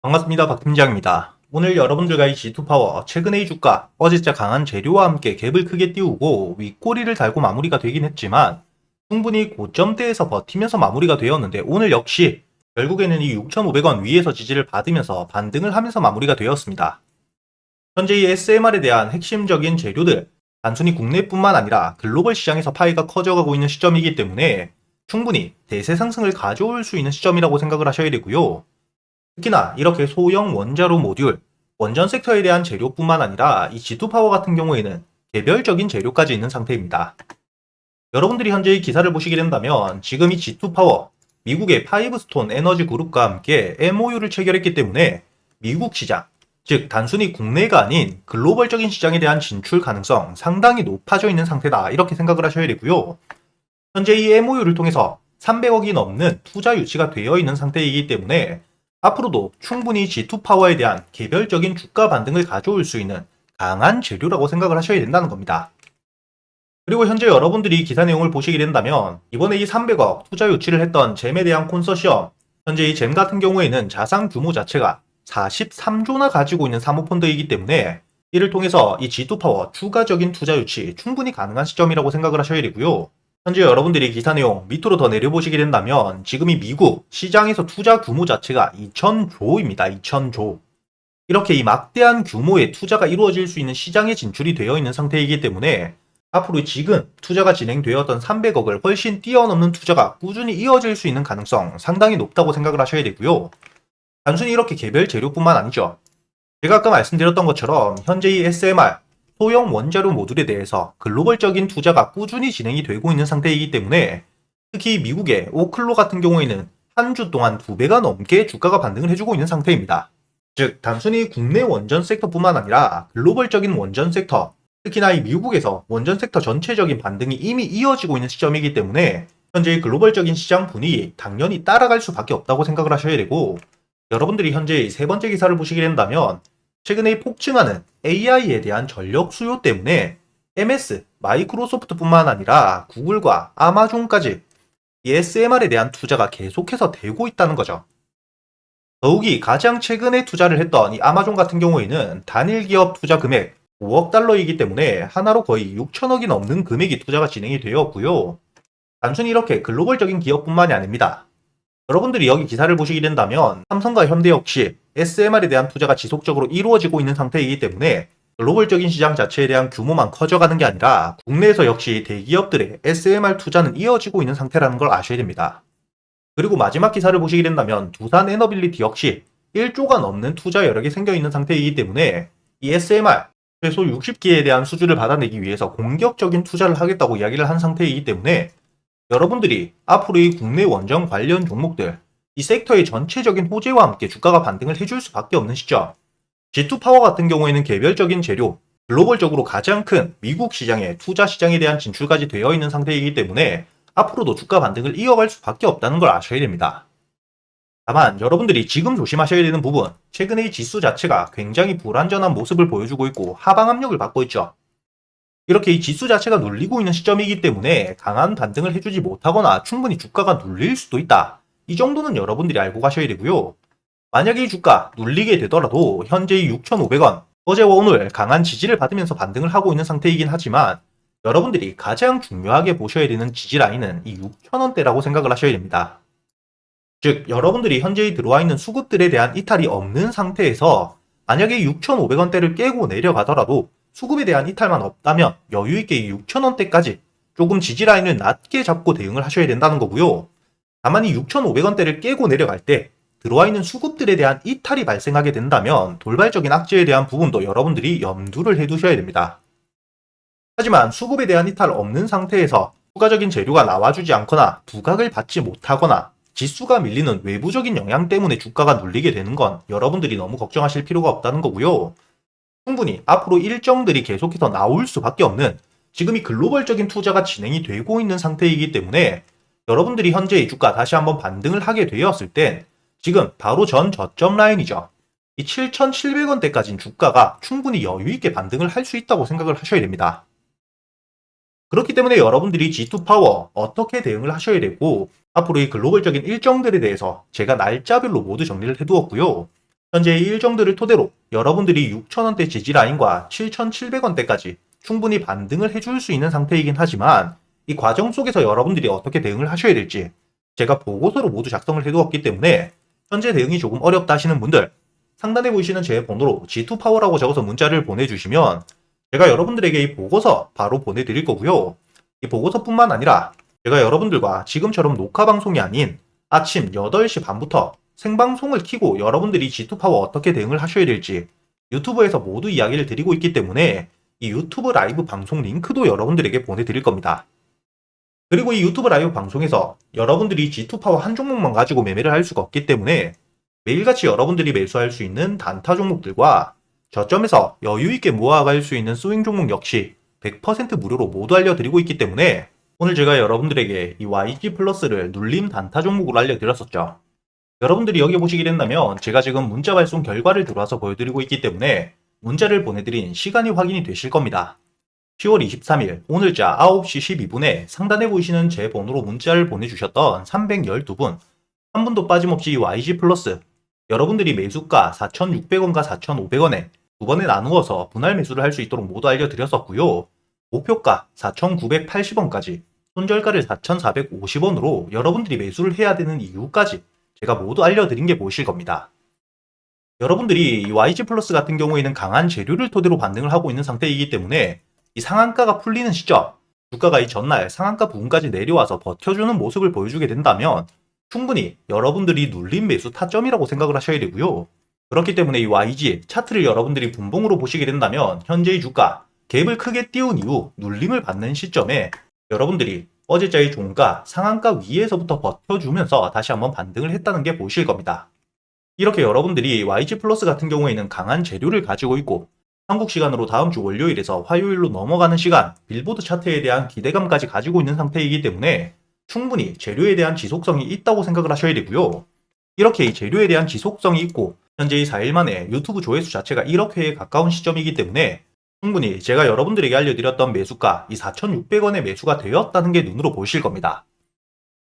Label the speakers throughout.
Speaker 1: 반갑습니다. 박 팀장입니다. 오늘 여러분들과 이 G2파워, 최근의 이 주가, 어제자 강한 재료와 함께 갭을 크게 띄우고 윗꼬리를 달고 마무리가 되긴 했지만 충분히 고점대에서 버티면서 마무리가 되었는데 오늘 역시 결국에는 이 6,500원 위에서 지지를 받으면서 반등을 하면서 마무리가 되었습니다. 현재 이 SMR에 대한 핵심적인 재료들, 단순히 국내뿐만 아니라 글로벌 시장에서 파이가 커져가고 있는 시점이기 때문에 충분히 대세 상승을 가져올 수 있는 시점이라고 생각을 하셔야 되고요. 특히나 이렇게 소형 원자로 모듈, 원전 섹터에 대한 재료뿐만 아니라 이 G2파워 같은 경우에는 개별적인 재료까지 있는 상태입니다. 여러분들이 현재 이 기사를 보시게 된다면 지금 이 G2파워, 미국의 파이브스톤 에너지 그룹과 함께 MOU를 체결했기 때문에 미국 시장, 즉 단순히 국내가 아닌 글로벌적인 시장에 대한 진출 가능성 상당히 높아져 있는 상태다 이렇게 생각을 하셔야 되고요. 현재 이 MOU를 통해서 300억이 넘는 투자 유치가 되어 있는 상태이기 때문에 앞으로도 충분히 G2파워에 대한 개별적인 주가 반등을 가져올 수 있는 강한 재료라고 생각을 하셔야 된다는 겁니다. 그리고 현재 여러분들이 기사 내용을 보시게 된다면 이번에 이 300억 투자 유치를 했던 잼에 대한 콘소시엄, 현재 이 잼 같은 경우에는 자산 규모 자체가 43조나 가지고 있는 사모펀드이기 때문에 이를 통해서 이 G2파워 추가적인 투자 유치 충분히 가능한 시점이라고 생각을 하셔야 되고요. 현재 여러분들이 기사 내용 밑으로 더 내려보시게 된다면 지금 이 미국 시장에서 투자 규모 자체가 2,000조입니다. 2,000조. 이렇게 이 막대한 규모의 투자가 이루어질 수 있는 시장에 진출이 되어 있는 상태이기 때문에 앞으로 지금 투자가 진행되었던 300억을 훨씬 뛰어넘는 투자가 꾸준히 이어질 수 있는 가능성 상당히 높다고 생각을 하셔야 되고요. 단순히 이렇게 개별 재료뿐만 아니죠. 제가 아까 말씀드렸던 것처럼 현재 이 SMR, 소형 원자로 모듈에 대해서 글로벌적인 투자가 꾸준히 진행이 되고 있는 상태이기 때문에 특히 미국의 오클로 같은 경우에는 한 주 동안 2배가 넘게 주가가 반등을 해주고 있는 상태입니다. 즉 단순히 국내 원전 섹터뿐만 아니라 글로벌적인 원전 섹터, 특히나 이 미국에서 원전 섹터 전체적인 반등이 이미 이어지고 있는 시점이기 때문에 현재 글로벌적인 시장 분위기 당연히 따라갈 수밖에 없다고 생각을 하셔야 되고, 여러분들이 현재 세 번째 기사를 보시게 된다면 최근에 폭증하는 AI에 대한 전력 수요 때문에 MS, 마이크로소프트뿐만 아니라 구글과 아마존까지 이 SMR에 대한 투자가 계속해서 되고 있다는 거죠. 더욱이 가장 최근에 투자를 했던 이 아마존 같은 경우에는 단일 기업 투자 금액 5억 달러이기 때문에 하나로 거의 6천억이 넘는 금액이 투자가 진행이 되었고요. 단순히 이렇게 글로벌적인 기업뿐만이 아닙니다. 여러분들이 여기 기사를 보시게 된다면 삼성과 현대 역시 SMR에 대한 투자가 지속적으로 이루어지고 있는 상태이기 때문에 글로벌적인 시장 자체에 대한 규모만 커져가는 게 아니라 국내에서 역시 대기업들의 SMR 투자는 이어지고 있는 상태라는 걸 아셔야 됩니다. 그리고 마지막 기사를 보시게 된다면 두산 에너빌리티 역시 1조가 넘는 투자 여력이 생겨 있는 상태이기 때문에 이 SMR 최소 60기에 대한 수주를 받아내기 위해서 공격적인 투자를 하겠다고 이야기를 한 상태이기 때문에 여러분들이 앞으로 이 국내 원전 관련 종목들, 이 섹터의 전체적인 호재와 함께 주가가 반등을 해줄 수밖에 없는 시점. G2파워 같은 경우에는 개별적인 재료, 글로벌적으로 가장 큰 미국 시장의 투자 시장에 대한 진출까지 되어 있는 상태이기 때문에 앞으로도 주가 반등을 이어갈 수밖에 없다는 걸 아셔야 됩니다. 다만 여러분들이 지금 조심하셔야 되는 부분, 최근에 이 지수 자체가 굉장히 불안전한 모습을 보여주고 있고 하방 압력을 받고 있죠. 이렇게 이 지수 자체가 눌리고 있는 시점이기 때문에 강한 반등을 해주지 못하거나 충분히 주가가 눌릴 수도 있다. 이 정도는 여러분들이 알고 가셔야 되고요. 만약에 이 주가 눌리게 되더라도 현재 이 6,500원, 어제와 오늘 강한 지지를 받으면서 반등을 하고 있는 상태이긴 하지만 여러분들이 가장 중요하게 보셔야 되는 지지 라인은 이 6,000원대라고 생각을 하셔야 됩니다. 즉 여러분들이 현재 들어와 있는 수급들에 대한 이탈이 없는 상태에서 만약에 6,500원대를 깨고 내려가더라도 수급에 대한 이탈만 없다면 여유있게 6,000원대까지 조금 지지 라인을 낮게 잡고 대응을 하셔야 된다는 거고요. 다만 이 6,500원대를 깨고 내려갈 때 들어와 있는 수급들에 대한 이탈이 발생하게 된다면 돌발적인 악재에 대한 부분도 여러분들이 염두를 해두셔야 됩니다. 하지만 수급에 대한 이탈 없는 상태에서 추가적인 재료가 나와주지 않거나 부각을 받지 못하거나 지수가 밀리는 외부적인 영향 때문에 주가가 눌리게 되는 건 여러분들이 너무 걱정하실 필요가 없다는 거고요. 충분히 앞으로 일정들이 계속해서 나올 수밖에 없는 지금 이 글로벌적인 투자가 진행이 되고 있는 상태이기 때문에 여러분들이 현재 이 주가 다시 한번 반등을 하게 되었을 땐 지금 바로 전 저점 라인이죠. 이 7,700원대까지는 주가가 충분히 여유있게 반등을 할 수 있다고 생각을 하셔야 됩니다. 그렇기 때문에 여러분들이 G2파워 어떻게 대응을 하셔야 되고 앞으로 이 글로벌적인 일정들에 대해서 제가 날짜별로 모두 정리를 해두었고요. 현재의 일정들을 토대로 여러분들이 6,000원대 지지라인과 7,700원대까지 충분히 반등을 해줄 수 있는 상태이긴 하지만 이 과정 속에서 여러분들이 어떻게 대응을 하셔야 될지 제가 보고서로 모두 작성을 해두었기 때문에 현재 대응이 조금 어렵다 하시는 분들 상단에 보이시는 제 번호로 G2파워라고 적어서 문자를 보내주시면 제가 여러분들에게 이 보고서 바로 보내드릴 거고요. 이 보고서뿐만 아니라 제가 여러분들과 지금처럼 녹화 방송이 아닌 아침 8시 반부터 생방송을 켜고 여러분들이 G2파워 어떻게 대응을 하셔야 될지 유튜브에서 모두 이야기를 드리고 있기 때문에 이 유튜브 라이브 방송 링크도 여러분들에게 보내드릴 겁니다. 그리고 이 유튜브 라이브 방송에서 여러분들이 G2파워 한 종목만 가지고 매매를 할 수가 없기 때문에 매일같이 여러분들이 매수할 수 있는 단타 종목들과 저점에서 여유있게 모아갈 수 있는 스윙 종목 역시 100% 무료로 모두 알려드리고 있기 때문에 오늘 제가 여러분들에게 이 YG 플러스를 눌림 단타 종목으로 알려드렸었죠. 여러분들이 여기 보시게 된다면 제가 지금 문자 발송 결과를 들어와서 보여드리고 있기 때문에 문자를 보내드린 시간이 확인이 되실 겁니다. 10월 23일 오늘자 9시 12분에 상단에 보이시는 제 번호로 문자를 보내주셨던 312분 한 분도 빠짐없이 YG 플러스 여러분들이 매수가 4,600원과 4,500원에 두 번에 나누어서 분할 매수를 할 수 있도록 모두 알려드렸었고요. 목표가 4,980원까지 손절가를 4,450원으로 여러분들이 매수를 해야 되는 이유까지 제가 모두 알려드린 게 보이실 겁니다. 여러분들이 이 YG 플러스 같은 경우에는 강한 재료를 토대로 반등을 하고 있는 상태이기 때문에 이 상한가가 풀리는 시점, 주가가 이 전날 상한가 부근까지 내려와서 버텨주는 모습을 보여주게 된다면 충분히 여러분들이 눌린 매수 타점이라고 생각을 하셔야 되고요. 그렇기 때문에 이 YG 차트를 여러분들이 분봉으로 보시게 된다면 현재의 주가 갭을 크게 띄운 이후 눌림을 받는 시점에 여러분들이 어제자의 종가 상한가 위에서부터 버텨주면서 다시 한번 반등을 했다는 게 보이실 겁니다. 이렇게 여러분들이 YG 플러스 같은 경우에는 강한 재료를 가지고 있고 한국 시간으로 다음 주 월요일에서 화요일로 넘어가는 시간 빌보드 차트에 대한 기대감까지 가지고 있는 상태이기 때문에 충분히 재료에 대한 지속성이 있다고 생각을 하셔야 되고요. 이렇게 이 재료에 대한 지속성이 있고 현재 이 4일 만에 유튜브 조회수 자체가 1억 회에 가까운 시점이기 때문에 충분히 제가 여러분들에게 알려드렸던 매수가 이 4,600원의 매수가 되었다는 게 눈으로 보이실 겁니다.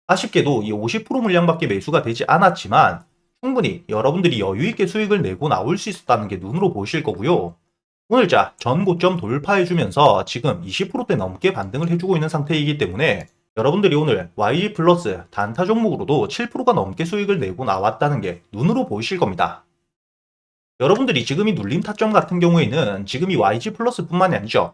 Speaker 1: 아쉽게도 이 50% 물량밖에 매수가 되지 않았지만 충분히 여러분들이 여유있게 수익을 내고 나올 수 있었다는 게 눈으로 보이실 거고요. 오늘자 전 고점 돌파해주면서 지금 20%대 넘게 반등을 해주고 있는 상태이기 때문에 여러분들이 오늘 YG 플러스 단타 종목으로도 7%가 넘게 수익을 내고 나왔다는 게 눈으로 보이실 겁니다. 여러분들이 지금 이 눌림 타점 같은 경우에는 지금 이 YG 플러스 뿐만이 아니죠.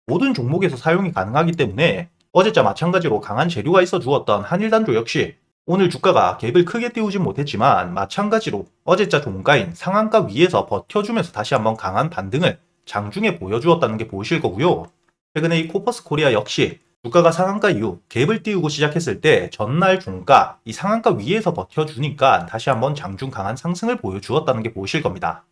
Speaker 1: 모든 종목에서 사용이 가능하기 때문에 어제자 마찬가지로 강한 재료가 있어 주었던 한일단조 역시 오늘 주가가 갭을 크게 띄우진 못했지만 마찬가지로 어제자 종가인 상한가 위에서 버텨주면서 다시 한번 강한 반등을 장중에 보여주었다는 게 보이실 거고요. 최근에 이 코퍼스 코리아 역시 주가가 상한가 이후 갭을 띄우고 시작했을 때 전날 종가 이 상한가 위에서 버텨주니까 다시 한번 장중 강한 상승을 보여주었다는 게 보이실 겁니다.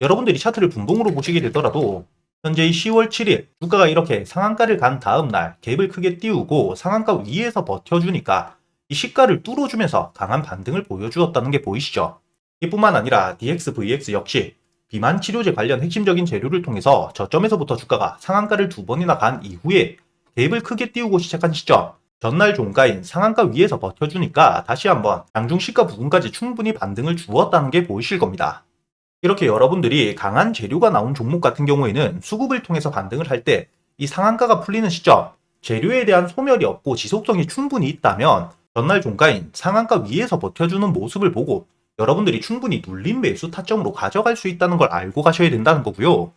Speaker 1: 여러분들이 차트를 분봉으로 보시게 되더라도 현재 10월 7일 주가가 이렇게 상한가를 간 다음날 갭을 크게 띄우고 상한가 위에서 버텨주니까 이 시가를 뚫어주면서 강한 반등을 보여주었다는 게 보이시죠? 이뿐만 아니라 DXVX 역시 비만 치료제 관련 핵심적인 재료를 통해서 저점에서부터 주가가 상한가를 두 번이나 간 이후에 갭을 크게 띄우고 시작한 시점 전날 종가인 상한가 위에서 버텨주니까 다시 한번 장중 시가 부근까지 충분히 반등을 주었다는 게 보이실 겁니다. 이렇게 여러분들이 강한 재료가 나온 종목 같은 경우에는 수급을 통해서 반등을 할 때 이 상한가가 풀리는 시점 재료에 대한 소멸이 없고 지속성이 충분히 있다면 전날 종가인 상한가 위에서 버텨주는 모습을 보고 여러분들이 충분히 눌림 매수 타점으로 가져갈 수 있다는 걸 알고 가셔야 된다는 거고요.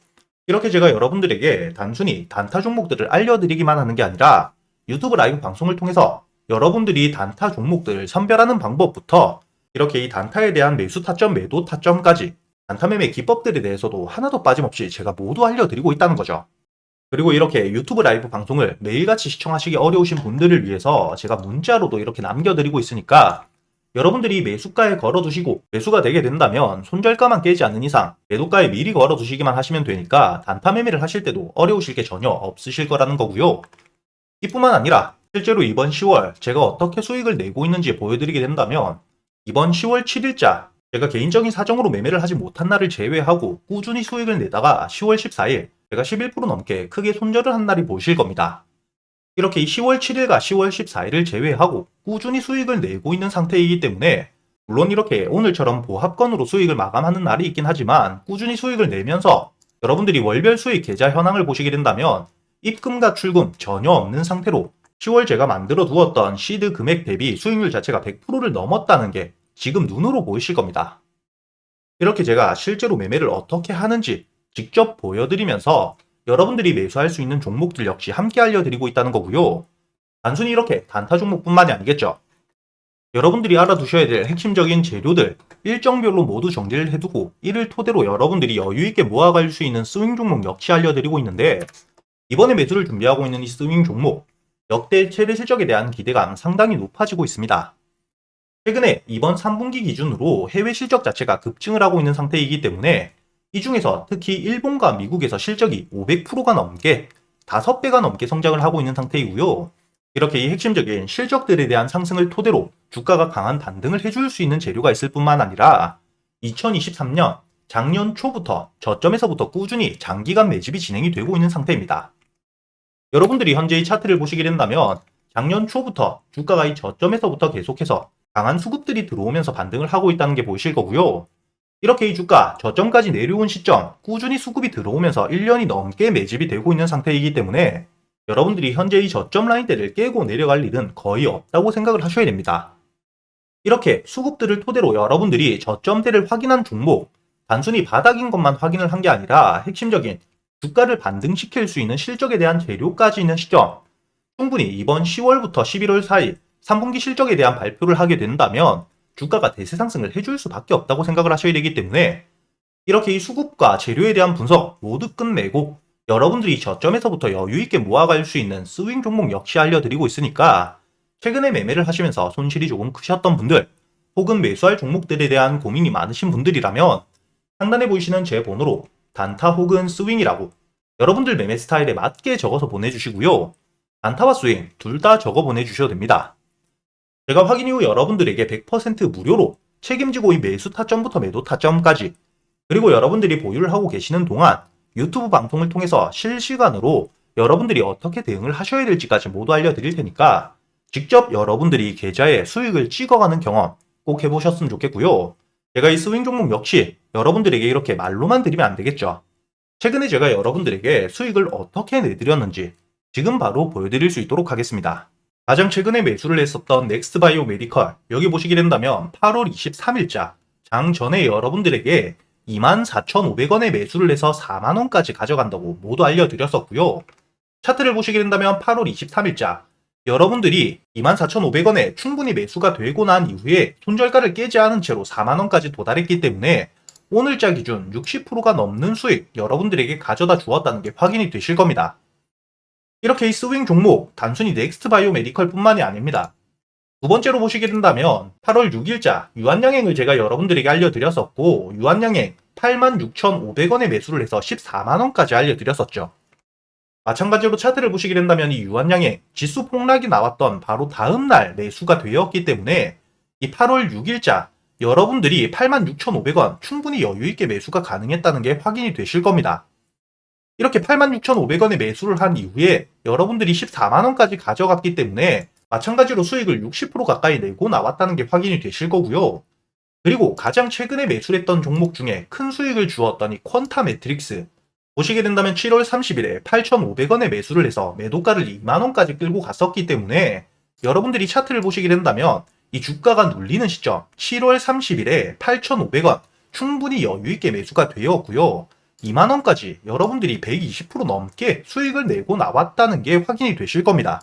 Speaker 1: 이렇게 제가 여러분들에게 단순히 단타 종목들을 알려드리기만 하는 게 아니라 유튜브 라이브 방송을 통해서 여러분들이 단타 종목들을 선별하는 방법부터 이렇게 이 단타에 대한 매수 타점, 매도 타점까지 단타 매매 기법들에 대해서도 하나도 빠짐없이 제가 모두 알려드리고 있다는 거죠. 그리고 이렇게 유튜브 라이브 방송을 매일같이 시청하시기 어려우신 분들을 위해서 제가 문자로도 이렇게 남겨드리고 있으니까 여러분들이 매수가에 걸어두시고 매수가 되게 된다면 손절가만 깨지 않는 이상 매도가에 미리 걸어두시기만 하시면 되니까 단타 매매를 하실 때도 어려우실 게 전혀 없으실 거라는 거고요. 이뿐만 아니라 실제로 이번 10월 제가 어떻게 수익을 내고 있는지 보여드리게 된다면 이번 10월 7일자 제가 개인적인 사정으로 매매를 하지 못한 날을 제외하고 꾸준히 수익을 내다가 10월 14일 제가 11% 넘게 크게 손절을 한 날이 보이실 겁니다. 이렇게 이 10월 7일과 10월 14일을 제외하고 꾸준히 수익을 내고 있는 상태이기 때문에 물론 이렇게 오늘처럼 보합권으로 수익을 마감하는 날이 있긴 하지만 꾸준히 수익을 내면서 여러분들이 월별 수익 계좌 현황을 보시게 된다면 입금과 출금 전혀 없는 상태로 10월 제가 만들어 두었던 시드 금액 대비 수익률 자체가 100%를 넘었다는 게 지금 눈으로 보이실 겁니다. 이렇게 제가 실제로 매매를 어떻게 하는지 직접 보여드리면서 여러분들이 매수할 수 있는 종목들 역시 함께 알려드리고 있다는 거고요. 단순히 이렇게 단타 종목뿐만이 아니겠죠. 여러분들이 알아두셔야 될 핵심적인 재료들 일정별로 모두 정리를 해두고 이를 토대로 여러분들이 여유있게 모아갈 수 있는 스윙 종목 역시 알려드리고 있는데, 이번에 매수를 준비하고 있는 이 스윙 종목 역대 최대 실적에 대한 기대감 상당히 높아지고 있습니다. 최근에 이번 3분기 기준으로 해외 실적 자체가 급증을 하고 있는 상태이기 때문에 이 중에서 특히 일본과 미국에서 실적이 500%가 넘게 5배가 넘게 성장을 하고 있는 상태이고요. 이렇게 이 핵심적인 실적들에 대한 상승을 토대로 주가가 강한 반등을 해줄 수 있는 재료가 있을 뿐만 아니라 2023년 작년 초부터 저점에서부터 꾸준히 장기간 매집이 진행이 되고 있는 상태입니다. 여러분들이 현재 이 차트를 보시게 된다면 작년 초부터 주가가 이 저점에서부터 계속해서 강한 수급들이 들어오면서 반등을 하고 있다는 게 보이실 거고요. 이렇게 이 주가 저점까지 내려온 시점 꾸준히 수급이 들어오면서 1년이 넘게 매집이 되고 있는 상태이기 때문에 여러분들이 현재 이 저점 라인대를 깨고 내려갈 일은 거의 없다고 생각을 하셔야 됩니다. 이렇게 수급들을 토대로 여러분들이 저점대를 확인한 종목, 단순히 바닥인 것만 확인을 한 게 아니라 핵심적인 주가를 반등시킬 수 있는 실적에 대한 재료까지 있는 시점, 충분히 이번 10월부터 11월 사이 3분기 실적에 대한 발표를 하게 된다면 주가가 대세 상승을 해줄 수밖에 없다고 생각을 하셔야 되기 때문에 이렇게 이 수급과 재료에 대한 분석 모두 끝내고 여러분들이 저점에서부터 여유있게 모아갈 수 있는 스윙 종목 역시 알려드리고 있으니까 최근에 매매를 하시면서 손실이 조금 크셨던 분들 혹은 매수할 종목들에 대한 고민이 많으신 분들이라면 상단에 보이시는 제 번호로 단타 혹은 스윙이라고 여러분들 매매 스타일에 맞게 적어서 보내주시고요. 단타와 스윙 둘 다 적어 보내주셔도 됩니다. 제가 확인 이후 여러분들에게 100% 무료로 책임지고 이 매수 타점부터 매도 타점까지, 그리고 여러분들이 보유를 하고 계시는 동안 유튜브 방송을 통해서 실시간으로 여러분들이 어떻게 대응을 하셔야 될지까지 모두 알려드릴 테니까 직접 여러분들이 계좌에 수익을 찍어가는 경험 꼭 해보셨으면 좋겠고요. 제가 이 스윙 종목 역시 여러분들에게 이렇게 말로만 드리면 안 되겠죠. 최근에 제가 여러분들에게 수익을 어떻게 내드렸는지 지금 바로 보여드릴 수 있도록 하겠습니다. 가장 최근에 매수를 했었던 넥스트바이오 메디컬, 여기 보시게 된다면 8월 23일자 장 전에 여러분들에게 24,500원에 매수를 해서 4만원까지 가져간다고 모두 알려드렸었고요. 차트를 보시게 된다면 8월 23일자 여러분들이 24,500원에 충분히 매수가 되고 난 이후에 손절가를 깨지 않은 채로 4만원까지 도달했기 때문에 오늘자 기준 60%가 넘는 수익 여러분들에게 가져다 주었다는 게 확인이 되실 겁니다. 이렇게 이 스윙 종목 단순히 넥스트바이오 메디컬 뿐만이 아닙니다. 두 번째로 보시게 된다면 8월 6일자 유한양행을 제가 여러분들에게 알려드렸었고, 유한양행 86,500원에 매수를 해서 14만원까지 알려드렸었죠. 마찬가지로 차트를 보시게 된다면 이 유한양행 지수 폭락이 나왔던 바로 다음날 매수가 되었기 때문에 이 8월 6일자 여러분들이 86,500원 충분히 여유있게 매수가 가능했다는 게 확인이 되실 겁니다. 이렇게 86,500원에 매수를 한 이후에 여러분들이 14만원까지 가져갔기 때문에 마찬가지로 수익을 60% 가까이 내고 나왔다는 게 확인이 되실 거고요. 그리고 가장 최근에 매수했던 종목 중에 큰 수익을 주었던 이 퀀타 매트릭스, 보시게 된다면 7월 30일에 8,500원에 매수를 해서 매도가를 2만원까지 끌고 갔었기 때문에 여러분들이 차트를 보시게 된다면 이 주가가 눌리는 시점 7월 30일에 8,500원 충분히 여유있게 매수가 되었고요. 2만원까지 여러분들이 120% 넘게 수익을 내고 나왔다는 게 확인이 되실 겁니다.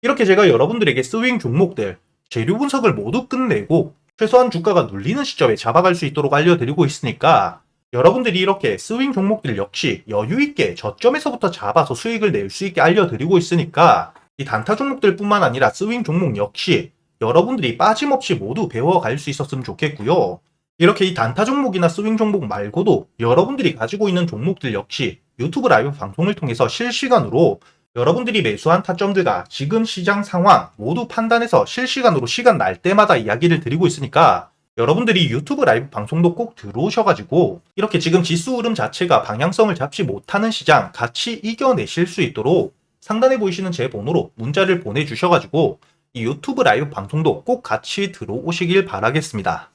Speaker 1: 이렇게 제가 여러분들에게 스윙 종목들 재료 분석을 모두 끝내고 최소한 주가가 눌리는 시점에 잡아갈 수 있도록 알려드리고 있으니까 여러분들이 이렇게 스윙 종목들 역시 여유있게 저점에서부터 잡아서 수익을 낼 수 있게 알려드리고 있으니까 이 단타 종목들 뿐만 아니라 스윙 종목 역시 여러분들이 빠짐없이 모두 배워갈 수 있었으면 좋겠고요. 이렇게 이 단타 종목이나 스윙 종목 말고도 여러분들이 가지고 있는 종목들 역시 유튜브 라이브 방송을 통해서 실시간으로 여러분들이 매수한 타점들과 지금 시장 상황 모두 판단해서 실시간으로 시간 날 때마다 이야기를 드리고 있으니까 여러분들이 유튜브 라이브 방송도 꼭 들어오셔가지고 이렇게 지금 지수 흐름 자체가 방향성을 잡지 못하는 시장 같이 이겨내실 수 있도록 상단에 보이시는 제 번호로 문자를 보내주셔가지고 이 유튜브 라이브 방송도 꼭 같이 들어오시길 바라겠습니다.